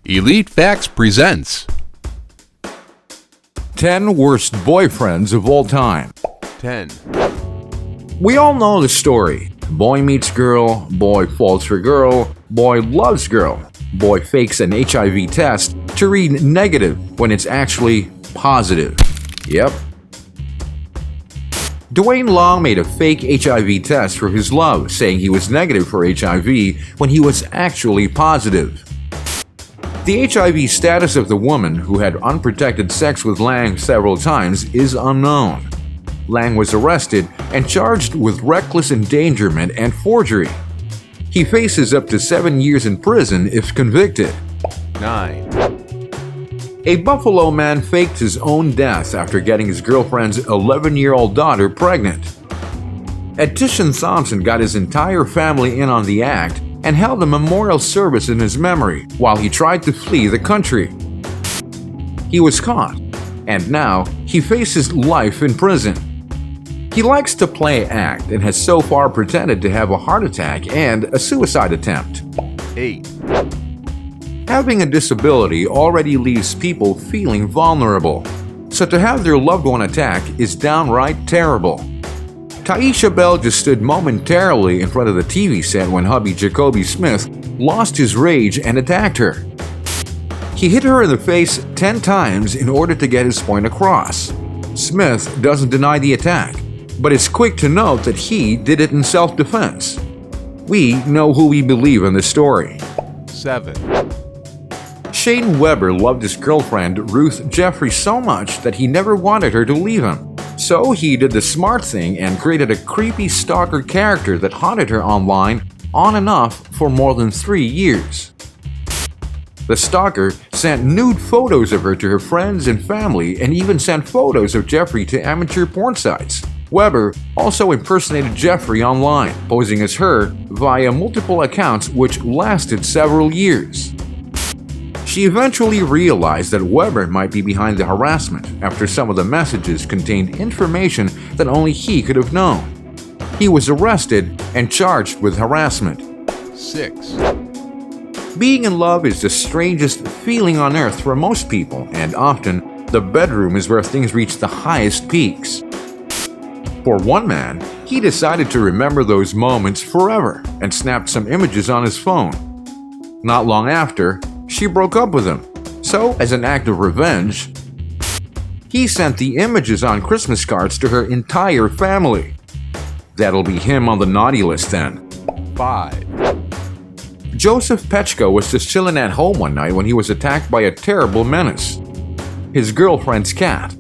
Elite Facts presents 10 Worst Boyfriends of All Time. 10. We all know the story. Boy meets girl, boy falls for girl, boy loves girl, boy fakes an HIV test to read negative when it's actually positive. Yep. Dwayne Lang made a fake HIV test for his love, saying he was negative for HIV when he was actually positive. The HIV status of the woman who had unprotected sex with Lang several times is unknown. Lang was arrested and charged with reckless endangerment and forgery. He faces up to 7 years in prison if convicted. 9. A Buffalo man faked his own death after getting his girlfriend's 11-year-old daughter pregnant. Etitian Thompson got his entire family in on the act and held a memorial service in his memory while he tried to flee the country. He was caught, and now he faces life in prison. He likes to play act and has so far pretended to have a heart attack and a suicide attempt. 8. Having a disability already leaves people feeling vulnerable, so to have their loved one attacked is downright terrible. Taisha Bell just stood momentarily in front of the TV set when hubby Jacoby Smith lost his rage and attacked her. He hit her in the face 10 times in order to get his point across. Smith doesn't deny the attack, but is quick to note that he did it in self-defense. We know who we believe in this story. 7. Shayne Weber loved his girlfriend Ruth Jeffrey so much that he never wanted her to leave him. So he did the smart thing and created a creepy stalker character that haunted her online on and off for more than 3 years. The stalker sent nude photos of her to her friends and family and even sent photos of Jeffrey to amateur porn sites. Weber also impersonated Jeffrey online, posing as her via multiple accounts which lasted several years. She eventually realized that Weber might be behind the harassment after some of the messages contained information that only he could have known. He was arrested and charged with harassment. 6. Being in love is the strangest feeling on earth for most people, and often the bedroom is where things reach the highest peaks. For one man, he decided to remember those moments forever and snapped some images on his phone. Not long after, she broke up with him, so as an act of revenge, he sent the images on Christmas cards to her entire family. That'll be him on the naughty list then. 5. Joseph Petchko was just chilling at home one night when he was attacked by a terrible menace, his girlfriend's cat.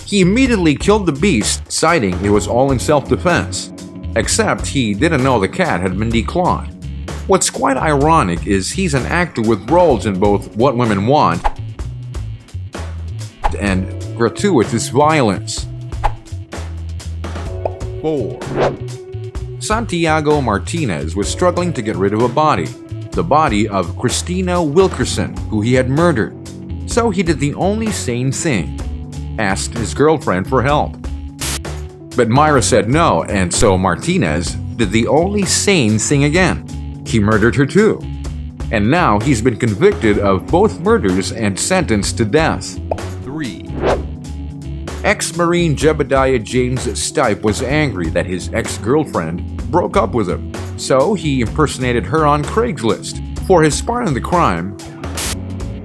He immediately killed the beast, citing it was all in self-defense, except he didn't know the cat had been declawed. What's quite ironic is he's an actor with roles in both What Women Want and gratuitous violence. 4. Santiago Martinez was struggling to get rid of a body, the body of Christina Wilkerson, who he had murdered. So he did the only sane thing, asked his girlfriend for help. But Myra said no, and so Martinez did the only sane thing again. He murdered her too. And now he's been convicted of both murders and sentenced to death. 3. Ex-Marine Jebediah James Stipe was angry that his ex-girlfriend broke up with him, so he impersonated her on Craigslist. For his part in the crime,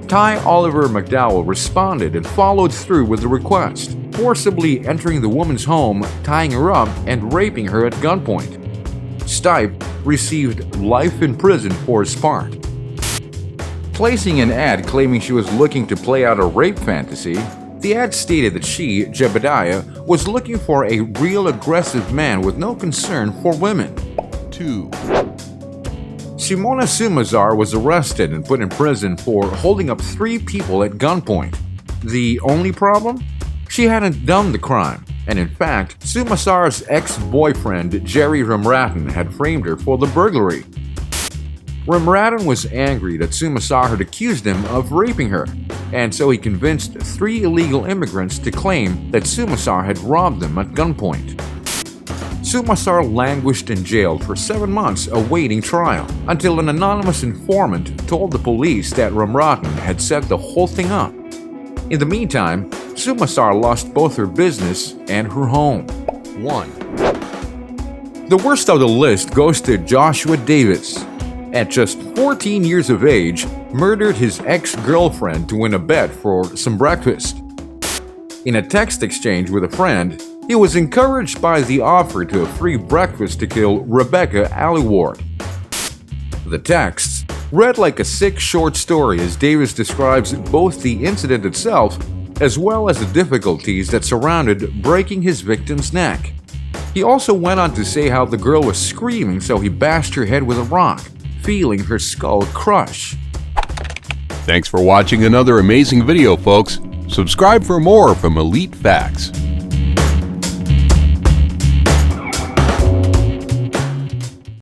Ty Oliver McDowell responded and followed through with the request, forcibly entering the woman's home, tying her up, and raping her at gunpoint. Stipe received life in prison for his part. Placing an ad claiming she was looking to play out a rape fantasy, the ad stated that she, Jebediah, was looking for a real aggressive man with no concern for women. 2. Seemona Sumasar was arrested and put in prison for holding up 3 people at gunpoint. The only problem? She hadn't done the crime, and in fact, Sumasar's ex-boyfriend Jerry Ramrattan had framed her for the burglary. Ramrattan was angry that Sumasar had accused him of raping her, and so he convinced 3 illegal immigrants to claim that Sumasar had robbed them at gunpoint. Sumasar languished in jail for 7 months awaiting trial, until an anonymous informant told the police that Ramrattan had set the whole thing up. In the meantime, Sumasar lost both her business and her home. 1. The worst of the list goes to Joshua Davies. At just 14 years of age, murdered his ex-girlfriend to win a bet for some breakfast. In a text exchange with a friend, he was encouraged by the offer to a free breakfast to kill Rebecca Aylward. The texts read like a sick short story as Davies describes both the incident itself as well as the difficulties that surrounded breaking his victim's neck. He also went on to say how the girl was screaming, so he bashed her head with a rock, feeling her skull crush. Thanks for watching another amazing video, folks. Subscribe for more from Elite Facts.